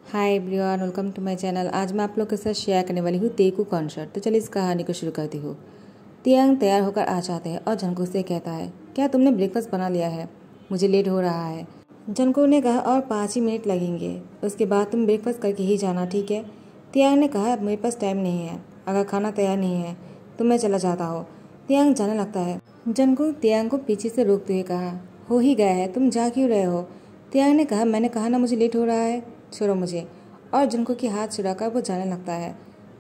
Hi everyone, welcome to my channel. आज मैं आप लोग के साथ शेयर करने वाली हूँ तेगू कॉन्सर्ट। तो चलिए इस कहानी को शुरू करती हूँ। तियांग तैयार होकर आ जाते हैं और जंगकुक से कहता है, क्या तुमने ब्रेकफास्ट बना लिया है? मुझे लेट हो रहा है। जंगकुक ने कहा, और 5 ही मिनट लगेंगे, उसके बाद तुम ब्रेकफास्ट करके ही जाना, ठीक है? तियांग ने कहा, मेरे पास टाइम नहीं है, अगर खाना तैयार नहीं है तो मैं चला जाता हूँ। तियांग जाने लगता है। जंगकुक तियांग को पीछे से रोकते हुए कहा, हो ही गया है, तुम जा क्यों रहे हो? तियांग ने कहा, मैंने कहा ना मुझे लेट हो रहा है, छोड़ो मुझे। और जंगकुक के हाथ छुड़ाकर वो जाने लगता है।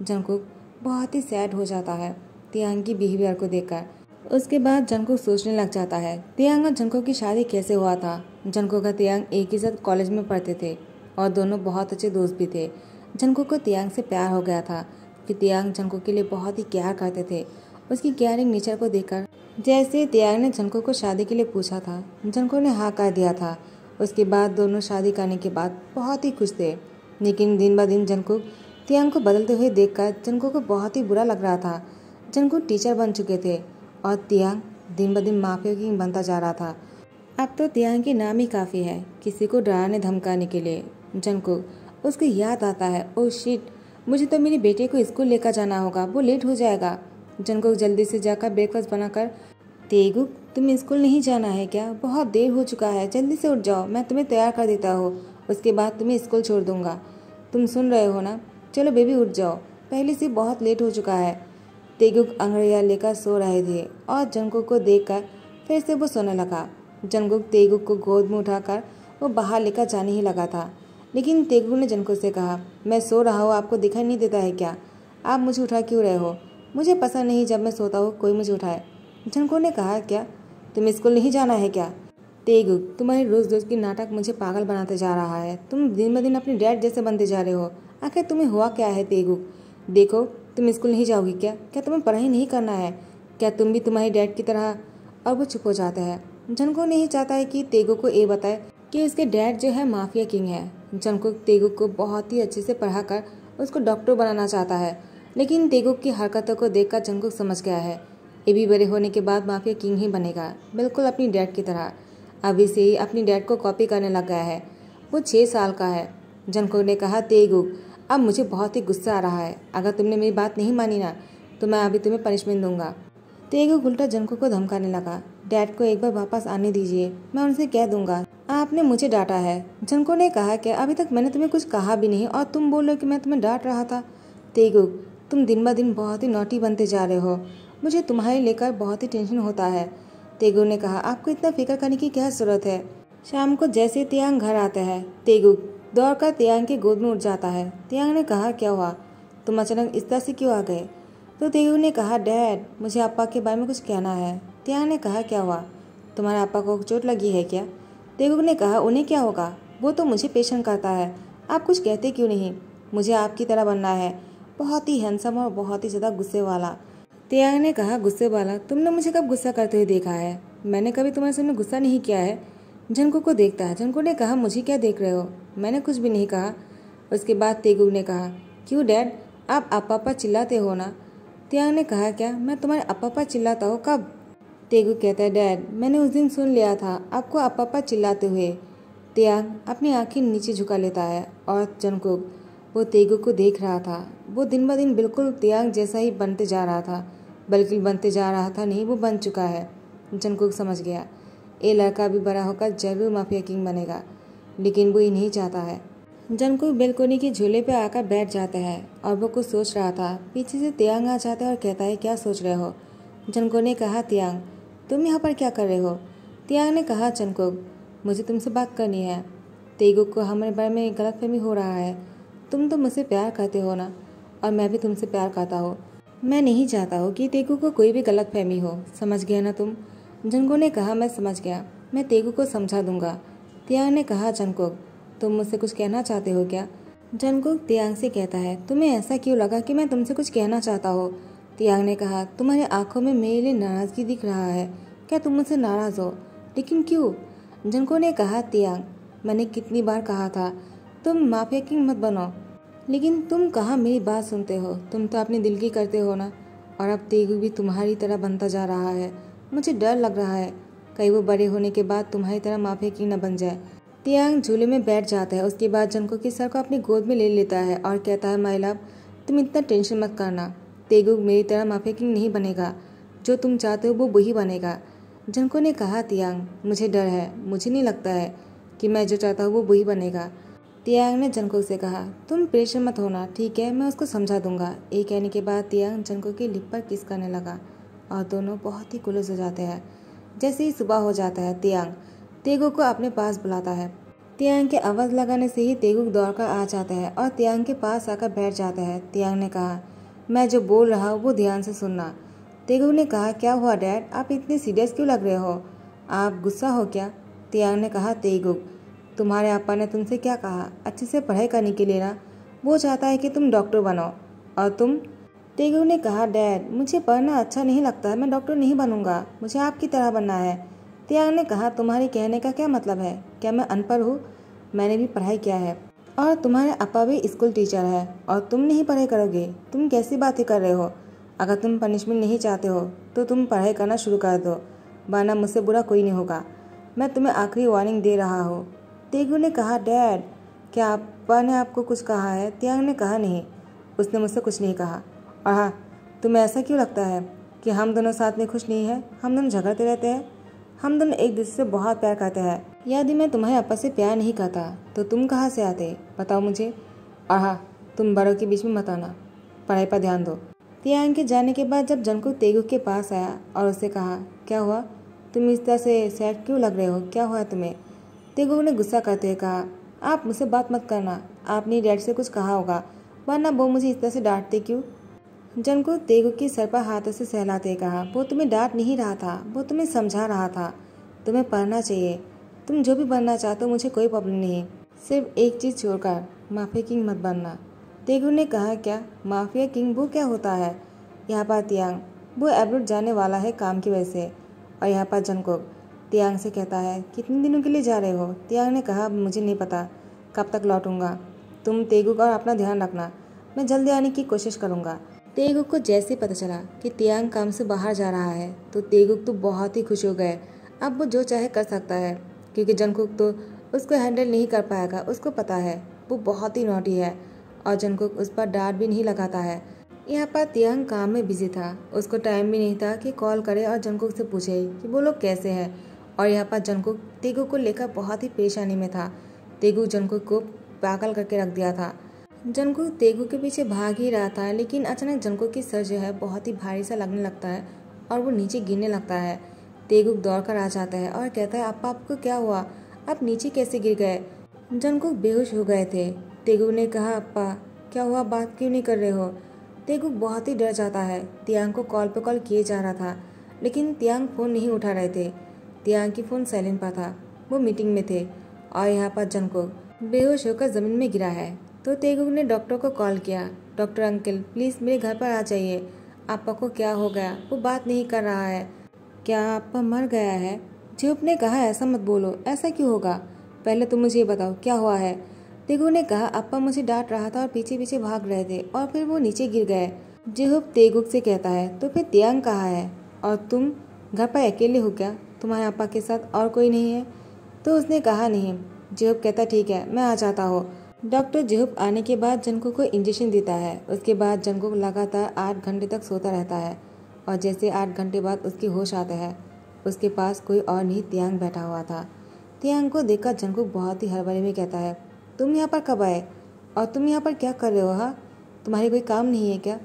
जंगकुक बहुत ही सैड हो जाता है तियांग की बिहेवियर को देखकर। उसके बाद जंगकुक सोचने लग जाता है, तियांग और जंगकुक की शादी कैसे हुआ था। जंगकुक और तियांग एक ही साथ कॉलेज में पढ़ते थे और दोनों बहुत अच्छे दोस्त भी थे। जंगकुक को तियांग से प्यार हो गया था कि तियांग जंगकुक के लिए बहुत ही केयर करते थे। उसकी केयरिंग नेचर को देखकर जैसे तियांग ने जंगकुक को शादी के लिए पूछा था, जंगकुक ने हाँ कर दिया था। उसके बाद दोनों शादी करने के बाद बहुत ही खुश थे। लेकिन दिन ब दिन जंगकुक तियांग को बदलते हुए देखकर जंगकुक को बहुत ही बुरा लग रहा था। जंगकुक टीचर बन चुके थे और तियांग दिन ब दिन माफिया किंग बनता जा रहा था। अब तो तियांग के नाम ही काफ़ी है किसी को डराने धमकाने के लिए। जंगकुक उसको याद आता है, ओह शिट, मुझे तो मेरे बेटे को स्कूल लेकर जाना होगा, वो लेट हो जाएगा। जंगकुक जल्दी से जाकर ब्रेकफास्ट बनाकर, तेगुक तुम्हें स्कूल नहीं जाना है क्या? बहुत देर हो चुका है, जल्दी से उठ जाओ, मैं तुम्हें तैयार कर देता हूँ, उसके बाद तुम्हें स्कूल छोड़ दूंगा। तुम सुन रहे हो ना? चलो बेबी उठ जाओ, पहले से बहुत लेट हो चुका है। तेगुक अंग्रेया लेकर सो रहे थे और जंगकुक को देखकर फिर से वो सोने लगा। जंगकुक तेगुक को गोद में उठाकर वो बाहर लेकर जाने ही लगा था, लेकिन तेगुक ने जंगकुक से कहा, मैं सो रहा हूँ, आपको दिखाई नहीं देता है क्या? आप मुझे उठा क्यों रहे हो? मुझे पसंद नहीं जब मैं सोता हूँ कोई मुझे उठाए। जंगकुक ने कहा, क्या तुम्हें स्कूल नहीं जाना है क्या? तेगुक, तुम्हारे रोज रोज की नाटक मुझे पागल बनाते जा रहा है। तुम दिन ब दिन अपने डैड जैसे बनते जा रहे हो। आखिर तुम्हें हुआ क्या है तेगुक? देखो, तुम स्कूल नहीं जाओगी क्या? क्या तुम्हें पढ़ाई नहीं करना है? क्या तुम भी तुम्हारे डैड की तरह? और वो चुप हो जाता है। जंगकुक नहीं चाहता है कि तेगुक को ये बताए कि उसके डैड जो है माफिया किंग है। जंगकुक तेगुक को बहुत ही अच्छे से पढ़ाकर उसको डॉक्टर बनाना चाहता है, लेकिन तेगुक की हरकतों को देखकर जंगकुक समझ गया है, ये भी बड़े होने के बाद माफिया किंग ही बनेगा, बिल्कुल अपनी डैड की तरह। अभी से ही अपनी डैड को कॉपी करने लग गया है। वो 6 साल का है। जंगकुक ने कहा, तेगुक अब मुझे बहुत ही गुस्सा आ रहा है, अगर तुमने मेरी बात नहीं मानी ना तो मैं अभी तुम्हें पनिशमेंट दूंगा। तेगुक उल्टा जंगकुक को धमकाने लगा, डैड को एक बार वापस आने दीजिए, मैं उनसे कह दूंगा आपने मुझे डांटा है। जंगकुक ने कहा, कि अभी तक मैंने तुम्हें कुछ कहा भी नहीं और तुम बोल रहे हो कि मैं तुम्हें डांट रहा था। तेगुक, तुम दिन ब दिन बहुत ही नॉटी बनते जा रहे हो, मुझे तुम्हारे लेकर बहुत ही टेंशन होता है। तेगुक ने कहा, आपको इतना फिक्र करने की क्या जरूरत है? शाम को जैसे तियांग घर आता है, तेगुक दौड़कर तियांग की गोद में उठ जाता है। तियांग ने कहा, क्या हुआ, तुम अचानक इस तरह से क्यों आ गए? तो तेगुक ने कहा, डैड मुझे अप्पा के बारे में कुछ कहना है। तियांग ने कहा, क्या हुआ, तुम्हारे अप्पा को चोट लगी है क्या? तेगुक ने कहा, उन्हें क्या होगा, वो तो मुझे पेशेंट करता है, आप कुछ कहते क्यों नहीं? मुझे आपकी तरह बनना है, बहुत ही हैंडसम और बहुत ही ज़्यादा गुस्से वाला। तियांग ने कहा, गुस्से वाला? तुमने मुझे कब गुस्सा करते हुए देखा है? मैंने कभी तुम्हारे सामने गुस्सा नहीं किया है। जंगकुक को देखता है। जंगकुक ने कहा, मुझे क्या देख रहे हो, मैंने कुछ भी नहीं कहा। उसके बाद तेगुक ने कहा, क्यों डैड, आप अप्पा पर चिल्लाते हो ना? तियांग ने कहा, क्या मैं तुम्हारे अप्पा पर चिल्लाता हूँ, कब? तेगुक कहता है, डैड मैंने उस दिन सुन लिया था आपको अप्पा पर चिल्लाते हुए। तियांग अपनी आंखें नीचे झुका लेता है और जंगकुक वो तेगुक को देख रहा था। वो दिन ब दिन बिल्कुल तियांग जैसा ही बनते जा रहा था, बल्कि बनते जा रहा था नहीं, वो बन चुका है। जंगकुक समझ गया, ये लड़का भी बड़ा होकर जरूर माफिया किंग बनेगा, लेकिन वो ये नहीं चाहता है। जंगकुक बेलकोनी के झूले पे आकर बैठ जाता है और वो कुछ सोच रहा था। पीछे से तियांग आ जाता है और कहता है, क्या सोच रहे हो? जंगकुक ने कहा, तियांग तुम यहाँ पर क्या कर रहे हो? तियांग ने कहा, जंगकुक मुझे तुमसे बात करनी है। तेगुक को हमारे बारे में गलतफहमी हो रहा है, तुम तो मुझसे प्यार करते हो ना, और मैं भी तुमसे प्यार करता हूँ। मैं नहीं चाहता हूँ कि तेगुक को कोई भी गलतफहमी हो, समझ गया ना तुम? जंगकुक ने कहा, मैं समझ गया, मैं तेगुक को समझा दूंगा। तियांग ने कहा, जंगकुक तुम मुझसे कुछ कहना चाहते हो क्या? जंगकुक तियांग से कहता है, तुम्हें ऐसा क्यों लगा कि मैं तुमसे कुछ कहना चाहता हूँ? तियांग ने कहा, तुम्हारी आंखों में मेरे लिए नाराजगी दिख रहा है, क्या तुम मुझसे नाराज हो? लेकिन क्यों? जंगकुक ने कहा, तियांग मैंने कितनी बार कहा था तुम माफिया किंग मत बनो, लेकिन तुम कहाँ मेरी बात सुनते हो, तुम तो अपने दिल की करते हो ना। और अब तेगुक भी तुम्हारी तरह बनता जा रहा है, मुझे डर लग रहा है कहीं वो बड़े होने के बाद तुम्हारी तरह माफिया किंग न बन जाए। तियांग झूले में बैठ जाता है। उसके बाद जंगकुक के सर को अपनी गोद में ले लेता है और कहता है, माय लव, तुम इतना टेंशन मत करना। तेगुक मेरी तरह माफिया किंग नहीं बनेगा। जो तुम चाहते हो वो वही बनेगा। जंगकुक ने कहा, तियांग, मुझे डर है। मुझे नहीं लगता है कि मैं जो चाहता हूँ वो वही बनेगा। तियांग ने जंगकुक से कहा, तुम प्रेशर मत होना, ठीक है, मैं उसको समझा दूंगा। ये कहने के बाद तियांग जंगकुक की लिप पर किस करने लगा और दोनों बहुत ही क्लोज हो जाते हैं। जैसे ही सुबह हो जाता है, तियांग तेगुक को अपने पास बुलाता है। तियांग के आवाज लगाने से ही तेगुक दौड़कर आ जाता है और तियांग के पास आकर बैठ जाता है। तियांग ने कहा, मैं जो बोल रहा हूँ वो ध्यान से सुनना। तेगुक ने कहा, क्या हुआ डैड, आप इतने सीरियस क्यों लग रहे हो? आप गुस्सा हो क्या? तियांग ने कहा, तेगुक, तुम्हारे आपा ने तुमसे क्या कहा? अच्छे से पढ़ाई करने के लिए ना। वो चाहता है कि तुम डॉक्टर बनो। और तुम? तेगुक ने कहा, डैड, मुझे पढ़ना अच्छा नहीं लगता है, मैं डॉक्टर नहीं बनूंगा, मुझे आपकी तरह बनना है। तियांग ने कहा, तुम्हारे कहने का क्या मतलब है? क्या मैं अनपढ़ हूँ? मैंने भी पढ़ाई किया है और तुम्हारे आपा भी स्कूल टीचर है और तुम नहीं पढ़ाई करोगे? तुम कैसी बातें कर रहे हो? अगर तुम पनिशमेंट नहीं चाहते हो तो तुम पढ़ाई करना शुरू कर दो, वरना मुझसे बुरा कोई नहीं होगा। मैं तुम्हें आखिरी वार्निंग दे रहा हूँ। तेगुक ने कहा, डैड, क्या आपा ने आपको कुछ कहा है? तियांग ने कहा, नहीं, उसने मुझसे कुछ नहीं कहा। और हाँ, तुम्हें ऐसा क्यों लगता है कि हम दोनों साथ में खुश नहीं हैं? हम दोनों झगड़ते रहते हैं। हम दोनों एक दूसरे से बहुत प्यार करते हैं। यदि मैं तुम्हारे आपा से प्यार नहीं करता तो तुम कहाँ से आते, बताओ मुझे। और हाँ, तुम बड़ों के बीच में मत आना, पढ़ाई पर ध्यान दो। तियांग के जाने के बाद जब जंगकुक तेगुक के पास आया और उससे कहा, क्या हुआ, तुम इस तरह से सैड क्यों लग रहे हो, क्या हुआ तुम्हें? तेगुक ने गुस्सा करते हुए कहा, आप मुझसे बात मत करना, आपने डैड से कुछ कहा होगा, वरना वो मुझे इस तरह से डांटते क्यों? जंगकुक तेगुक के सर पर हाथों से सहलाते कहा, वो तुम्हें डांट नहीं रहा था, वो तुम्हें समझा रहा था। तुम्हें पढ़ना चाहिए, तुम जो भी बनना चाहते हो, मुझे कोई प्रॉब्लम नहीं, सिर्फ एक चीज़ छोड़कर, माफिया किंग मत बनना। तेगुक ने कहा, क्या माफिया किंग, वो क्या होता है? यहाँ पर तियांग, वो एब्रोड जाने वाला है काम की वजह से। और यहाँ पर जंगकुक तियांग से कहता है, कितने दिनों के लिए जा रहे हो? तियांग ने कहा, मुझे नहीं पता कब तक लौटूंगा। तुम तेगुक और अपना ध्यान रखना, मैं जल्दी आने की कोशिश करूंगा। तेगुक को जैसे पता चला कि तियांग काम से बाहर जा रहा है तो तेगुक तो बहुत ही खुश हो गए। अब वो जो चाहे कर सकता है, क्योंकि जंगकुक तो उसको हैंडल नहीं कर पाएगा। उसको पता है वो बहुत ही नॉटी है और जंगकुक उस पर डांट भी नहीं लगाता है। यहाँ पर तियांग काम में बिजी था, उसको टाइम भी नहीं था कि कॉल करे और जंगकुक से पूछे कि वो लोग कैसे हैं। और यहाँ पर जंगकुक तेगुक को लेकर बहुत ही परेशानी में था। तेगुक जंगकुक को पागल करके रख दिया था। जंगकुक तेगुक के पीछे भाग ही रहा था, लेकिन अचानक जंगकुक की सर जो है बहुत ही भारी सा लगने लगता है और वो नीचे गिरने लगता है। तेगुक दौड़कर आ जाता है और कहता है, अप्पा, आपको क्या हुआ, आप नीचे कैसे गिर गए? जंगकुक बेहोश हो गए थे। तेगुक ने कहा, अप्पा क्या हुआ, बात क्यों नहीं कर रहे हो? तेगुक बहुत ही डर जाता है। तियांग को कॉल पे कॉल किए जा रहा था, लेकिन तियांग फ़ोन नहीं उठा रहे थे। तियांग की फ़ोन साइलेंट पर था, वो मीटिंग में थे। और यहाँ पर जंगकुक बेहोश होकर ज़मीन में गिरा है। तो तेगुक ने डॉक्टर को कॉल किया, डॉक्टर अंकल प्लीज़ मेरे घर पर आ जाइए, आपा को क्या हो गया, वो बात नहीं कर रहा है। क्या आपा मर गया है? जिहुप ने कहा, ऐसा मत बोलो, ऐसा क्यों होगा, पहले तुम मुझे ये बताओ क्या हुआ है। तेगुक ने कहा, अप्पा मुझे डांट रहा था और पीछे पीछे भाग रहे थे और फिर वो नीचे गिर गए। जिहुप तेगुक से कहता है, तो फिर तियांग कहाँ है और तुम घर पर अकेले हो क्या, तुम्हारे अप्पा के साथ और कोई नहीं है? तो उसने कहा, नहीं। जिहुप कहता, ठीक है, मैं आ जाता हूँ। डॉक्टर जिहुप आने के बाद जंगकुक को इंजेक्शन देता है। उसके बाद जंगकुक लगातार 8 घंटे तक सोता रहता है और जैसे 8 घंटे बाद उसकी होश आता है, उसके पास कोई और नहीं तियांग बैठा हुआ था। तियांग को देखकर जंगकुक बहुत ही हड़बड़ी में कहता है, तुम यहाँ पर कब आए और तुम यहाँ पर क्या कर रहे हो? हाँ, तुम्हारी कोई काम नहीं है क्या?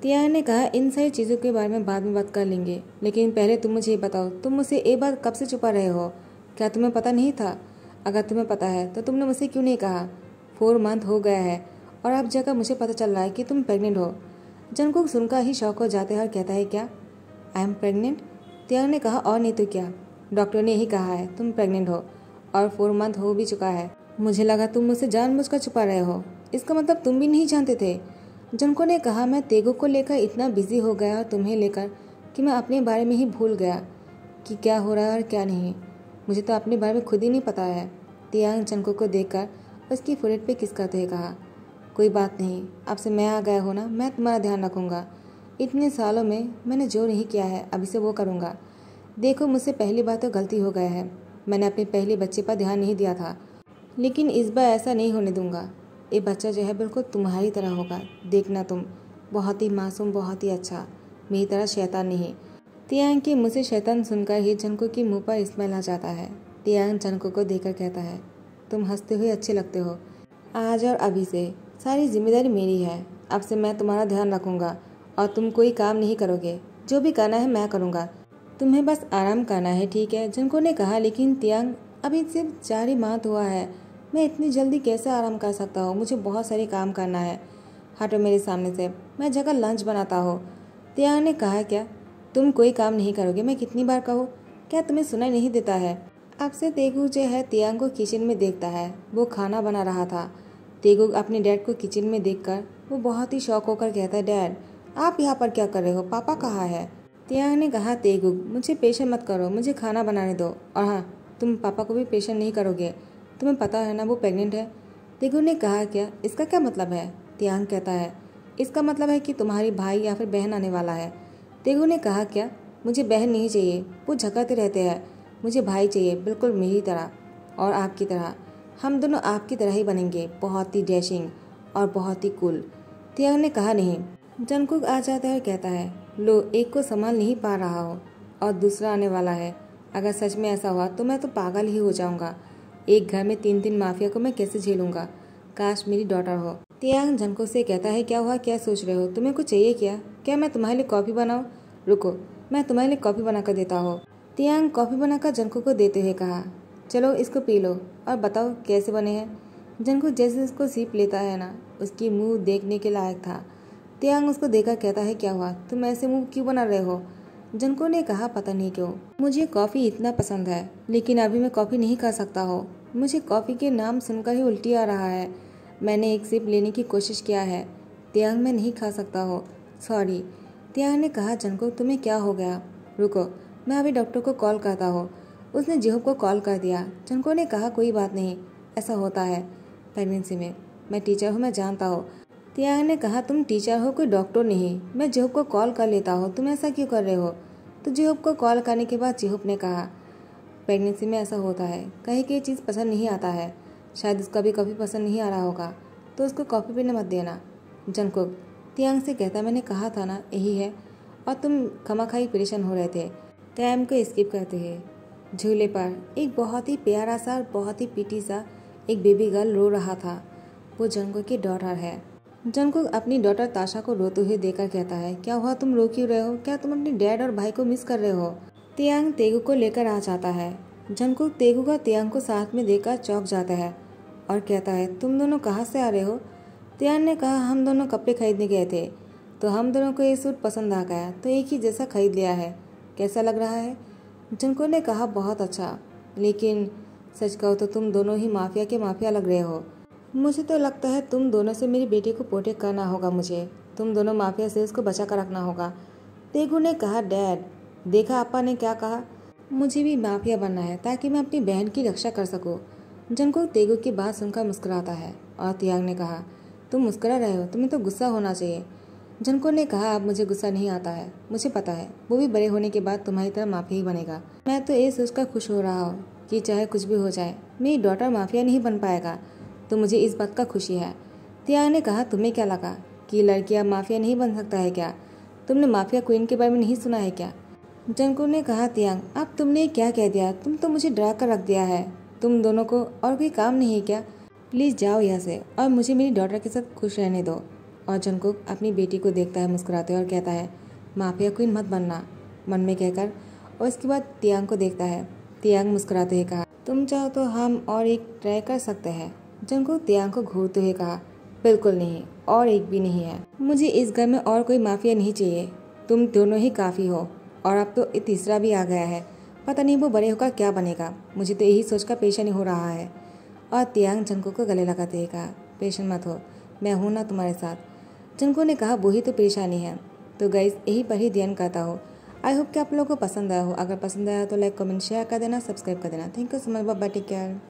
तियांग ने कहा, इन सारी चीज़ों के बारे में बाद में बात कर लेंगे, लेकिन पहले तुम मुझे ये बताओ, तुम मुझसे ये बात कब से छुपा रहे हो? क्या तुम्हें पता नहीं था? अगर तुम्हें पता है तो तुमने मुझसे क्यों नहीं कहा? 4 मंथ हो गया है और अब जाकर मुझे पता चल रहा है कि तुम प्रेग्नेंट हो। जंगकुक सुनकर ही शौक हो जाते हैं और कहता है, क्या आई एम प्रेग्नेंट? तियांग ने कहा, और नहीं तो क्या, डॉक्टर ने यही कहा है तुम प्रेग्नेंट हो और 4 मंथ हो भी चुका है। मुझे लगा तुम मुझसे जानबूझकर छुपा रहे हो, इसका मतलब तुम भी नहीं जानते थे। जंगकुक ने कहा, मैं तेगुक को लेकर इतना बिजी हो गया और तुम्हें लेकर कि मैं अपने बारे में ही भूल गया कि क्या हो रहा है और क्या नहीं। मुझे तो अपने बारे में खुद ही नहीं पता है। तियांग जंगकुक को देखकर उसकी फोrehead पे किस करते हुए कहा, कोई बात नहीं, अब से मैं आ गया हो ना, मैं तुम्हारा ध्यान रखूँगा। इतने सालों में मैंने जो नहीं किया है अभी से वो करूँगा। देखो मुझसे पहली बार तो गलती हो गया है, मैंने अपने पहले बच्चे पर ध्यान नहीं दिया था लेकिन इस बार ऐसा नहीं होने दूंगा। ये बच्चा जो है बिल्कुल तुम्हारी तरह होगा, देखना तुम, बहुत ही मासूम, बहुत ही अच्छा, मेरी तरह शैतान नहीं। तियांग के मुँह से शैतान सुनकर ही जंगकुक के मुंह पर स्मेल आ जाता है। तियांग जंगकुक को देखकर कहता है, तुम हंसते हुए अच्छे लगते हो। आज और अभी से सारी जिम्मेदारी मेरी है। अब से मैं तुम्हारा ध्यान रखूंगा और तुम कोई काम नहीं करोगे। जो भी करना है मैं करूंगा, तुम्हें बस आराम करना है, ठीक है? जंगकुक ने कहा, लेकिन तियांग अभी सिर्फ 4 ही माह हुआ है, मैं इतनी जल्दी कैसे आराम कर सकता हूँ? मुझे बहुत सारे काम करना है। हटो मेरे सामने से, मैं जगह लंच बनाता हूँ। तियांग ने कहा, क्या तुम कोई काम नहीं करोगे? मैं कितनी बार कहूँ, क्या तुम्हें सुनाई नहीं देता है? अब से तेगु जो है तियांग को किचन में देखता है, वो खाना बना रहा था। तेगु अपने डैड को किचन में देखकर वो बहुत ही शौक होकर कहता है, डैड आप यहाँ पर क्या कर रहे हो? पापा कहाँ है? तियांग ने कहा, तेगु मुझे पेशेंट मत करो, मुझे खाना बनाने दो। और हाँ, तुम पापा को भी पेशेंट नहीं करोगे, तुम्हें पता है ना वो प्रेग्नेंट है। तेगु ने कहा, क्या इसका क्या मतलब है? तियांग कहता है, इसका मतलब है कि तुम्हारी भाई या फिर बहन आने वाला है। तेगु ने कहा, क्या मुझे बहन नहीं चाहिए, वो झगड़ते रहते हैं, मुझे भाई चाहिए, बिल्कुल मेरी तरह और आपकी तरह। हम दोनों आपकी तरह ही बनेंगे, बहुत ही डैशिंग और बहुत ही कूल। तियांग ने कहा, नहीं। जंगकुक आ जाता है और कहता है, लो, एक को संभाल नहीं पा रहा हो और दूसरा आने वाला है। अगर सच में ऐसा हुआ तो मैं तो पागल ही हो जाऊंगा। एक घर में 3 माफिया को मैं कैसे झेलूंगा? काश मेरी डॉटर हो। तियांग जंगकुक से कहता है, क्या हुआ, क्या सोच रहे हो? तुम्हें कुछ चाहिए क्या? क्या मैं तुम्हारे लिए कॉफ़ी बनाऊं? रुको, मैं तुम्हारे लिए कॉफ़ी बनाकर देता हूँ। तियांग कॉफ़ी बनाकर जंगकुक को देते हुए कहा, चलो इसको पी लो और बताओ कैसे बने हैं। जंगकुक जैसे उसको सीप लेता है ना, उसकी मुंह देखने के लायक था। तियांग उसको देखकर कहता है, क्या हुआ, तुम ऐसे मुंह क्यों बना रहे हो? जंगकुक ने कहा, पता नहीं क्यों मुझे कॉफ़ी इतना पसंद है, लेकिन अभी मैं कॉफ़ी नहीं खा सकता हूँ। मुझे कॉफ़ी के नाम सुनकर ही उल्टी आ रहा है। मैंने एक सिप लेने की कोशिश किया है। तियांग मैं नहीं खा सकता हूँ, सॉरी। तियांग ने कहा, जंगकुक तुम्हें क्या हो गया? रुको, मैं अभी डॉक्टर को कॉल करता हूँ। उसने जिहोब को कॉल कर दिया। जंगकुक ने कहा, कोई बात नहीं, ऐसा होता है प्रेगनेंसी में। मैं टीचर हूँ, मैं जानता हूँ। तियांग ने कहा, तुम टीचर हो, कोई डॉक्टर नहीं। मैं जिहोब को कॉल कर लेता हूँ, तुम ऐसा क्यों कर रहे हो? तो जिहोब को कॉल करने के बाद जिहोब ने कहा, प्रेगनेंसी में ऐसा होता है, कहीं की चीज़ पसंद नहीं आता है। शायद उसका भी कॉफ़ी पसंद नहीं आ रहा होगा, तो उसको कॉफ़ी पीने मत देना। जंगकुक तियांग से कहता, मैंने कहा था ना यही है, और तुम खामखाई परेशान हो रहे थे। टाइम को स्किप करते हैं। झूले पर एक बहुत ही प्यारा सा और बहुत ही पीटी सा एक बेबी गर्ल रो रहा था। वो जंगकुक की डॉटर है। जंगकुक अपनी डॉटर ताशा को रोते हुए देखकर कहता है, क्या हुआ, तुम रो क्यों रहे हो? क्या तुम अपने डैड और भाई को मिस कर रहे हो? तियांग तेगु को लेकर आ जाता है। जंगकुक तेगु का तियांग को साथ में देखकर चौंक जाता है और कहता है, तुम दोनों कहाँ से आ रहे हो? तियांग ने कहा, हम दोनों कपड़े खरीदने गए थे, तो हम दोनों को ये सूट पसंद आ गया, तो एक ही जैसा खरीद लिया है। कैसा लग रहा है? जंगकुक ने कहा, बहुत अच्छा, लेकिन सच कहो तो तुम दोनों ही माफिया के माफिया लग रहे हो। मुझे तो लगता है तुम दोनों से मेरी बेटी को प्रोटेक्ट करना होगा। मुझे तुम दोनों माफिया से उसको बचा कर रखना होगा। तेगु ने कहा, डैड देखा आपा ने क्या कहा, मुझे भी माफिया बनना है ताकि मैं अपनी बहन की रक्षा कर सकूं। जंगकुक तेगु की बात सुनकर मुस्कुराता है और तियांग ने कहा, तुम मुस्कुरा रहे हो, तुम्हें तो गुस्सा होना चाहिए। जंगकुक ने कहा, अब मुझे गुस्सा नहीं आता है, मुझे पता है वो भी बड़े होने के बाद तुम्हारी तरह माफिया ही बनेगा। मैं तो ये सोचकर खुश हो रहा हूँ कि चाहे कुछ भी हो जाए मेरी डॉटर माफिया नहीं बन पाएगा, तो मुझे इस बात का खुशी है। तियांग ने कहा, तुम्हें क्या लगा कि लड़कियां माफिया नहीं बन सकता है क्या? तुमने माफिया क्वीन के बारे में नहीं सुना है क्या? जंगकुक ने कहा, तियांग अब तुमने क्या कह दिया, तुम तो मुझे डरा कर रख दिया है। तुम दोनों को और कोई काम नहीं है क्या? प्लीज़ जाओ यहाँ से और मुझे मेरी डॉटर के साथ खुश रहने दो। और जंगकुक अपनी बेटी को देखता है मुस्कुराते और कहता है, माफिया क्वीन मत बनना, मन में कहकर। और इसके बाद तियांग को देखता है। तियांग मुस्कुराते हुए कहा, तुम चाहो तो हम और एक ट्राई कर सकते हैं। जंगकुक तियांग को घूरते हुए कहा, बिल्कुल नहीं, और एक भी नहीं है। मुझे इस घर में और कोई माफिया नहीं चाहिए, तुम दोनों ही काफ़ी हो। और अब तो तीसरा भी आ गया है, पता नहीं वो बड़े होकर क्या बनेगा। मुझे तो यही सोचकर परेशानी हो रहा है। और तियांग जंगकुक को गले लगाते हुए कहा, पेशेंट मत हो, मैं हूँ ना तुम्हारे साथ। जंगकुक ने कहा, वही तो परेशानी है। तो गाइस यही पर ही ध्यान करता हूँ। आई होप कि आप लोगों को पसंद आया हो। अगर पसंद आया तो लाइक कमेंट शेयर कर देना, सब्सक्राइब कर देना। Thank you so much, bye bye, take care.